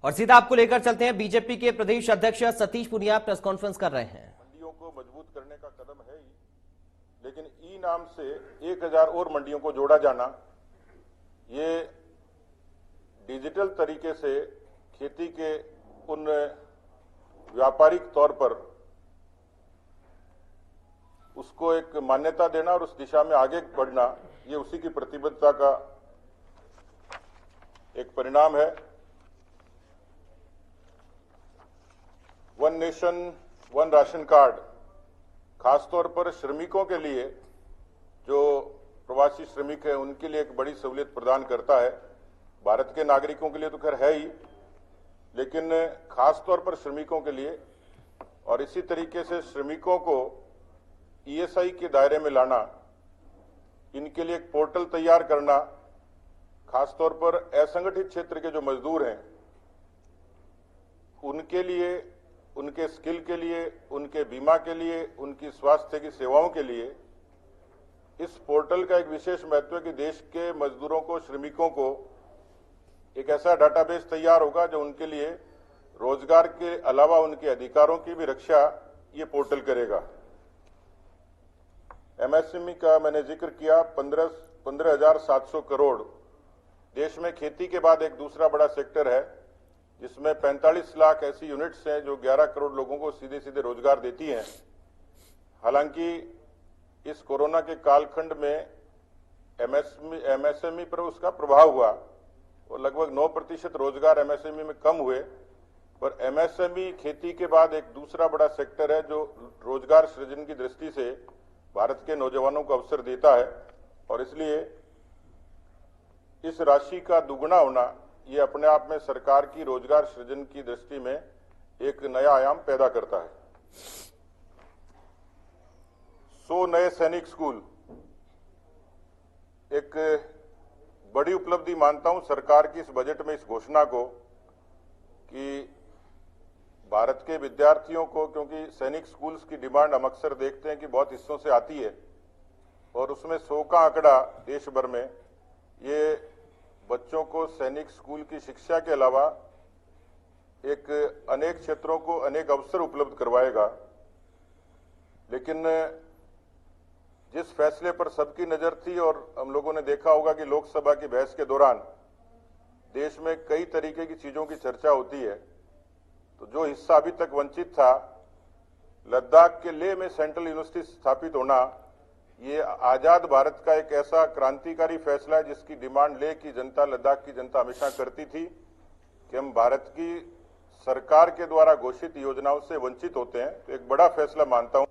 और सीधा आपको लेकर चलते हैं, बीजेपी के प्रदेश अध्यक्ष सतीश पूनिया प्रेस कॉन्फ्रेंस कर रहे हैं। मंडियों को मजबूत करने का कदम है ही, लेकिन ई नाम से 1000 और मंडियों को जोड़ा जाना, ये डिजिटल तरीके से खेती के उन व्यापारिक तौर पर उसको एक मान्यता देना और उस दिशा में आगे बढ़ना, ये उसी की प्रतिबद्धता का एक परिणाम है। One nation one ration card खासतौर पर श्रमिकों के लिए, जो प्रवासी श्रमिक हैं उनके लिए एक बड़ी सहूलियत प्रदान करता है। भारत के नागरिकों के लिए तो खैर है ही, लेकिन खासतौर पर श्रमिकों के लिए, और इसी तरीके से श्रमिकों को ईएसआई के दायरे में लाना, इनके लिए एक पोर्टल तैयार करना, खासतौर पर असंगठित क्षेत्र के जो मजदूर हैं उनके लिए, उनके स्किल के लिए, उनके बीमा के लिए, उनकी स्वास्थ्य की सेवाओं के लिए इस पोर्टल का एक विशेष महत्व है कि देश के मजदूरों को, श्रमिकों को एक ऐसा डाटाबेस तैयार होगा जो उनके लिए रोजगार के अलावा उनके अधिकारों की भी रक्षा ये पोर्टल करेगा। एमएसएमई का मैंने जिक्र किया, 15,700 करोड़। देश में खेती के बाद एक दूसरा बड़ा सेक्टर है जिसमें 45 लाख ऐसी यूनिट्स हैं जो 11 करोड़ लोगों को सीधे सीधे रोजगार देती हैं। हालांकि इस कोरोना के कालखंड में एमएसएमई पर उसका प्रभाव हुआ और लगभग 9% रोजगार एमएसएमई में कम हुए, पर एमएसएमई खेती के बाद एक दूसरा बड़ा सेक्टर है जो रोजगार सृजन की दृष्टि से भारत के नौजवानों को अवसर देता है, और इसलिए इस राशि का दुगुना होना ये अपने आप में सरकार की रोजगार सृजन की दृष्टि में एक नया आयाम पैदा करता है। 100 नए सैनिक स्कूल एक बड़ी उपलब्धि मानता हूं सरकार की इस बजट में, इस घोषणा को, कि भारत के विद्यार्थियों को, क्योंकि सैनिक स्कूल्स की डिमांड हम अक्सर देखते हैं कि बहुत हिस्सों से आती है, और उसमें 100 का आंकड़ा देश भर में, ये बच्चों को सैनिक स्कूल की शिक्षा के अलावा एक अनेक क्षेत्रों को अनेक अवसर उपलब्ध करवाएगा। लेकिन जिस फैसले पर सबकी नजर थी, और हम लोगों ने देखा होगा कि लोकसभा की बहस के दौरान देश में कई तरीके की चीजों की चर्चा होती है, तो जो हिस्सा अभी तक वंचित था, लद्दाख के लेह में सेंट्रल यूनिवर्सिटी स्थापित होना, ये आजाद भारत का एक ऐसा क्रांतिकारी फैसला है जिसकी डिमांड लेह की जनता, लद्दाख की जनता हमेशा करती थी कि हम भारत की सरकार के द्वारा घोषित योजनाओं से वंचित होते हैं। तो एक बड़ा फैसला मानता हूं।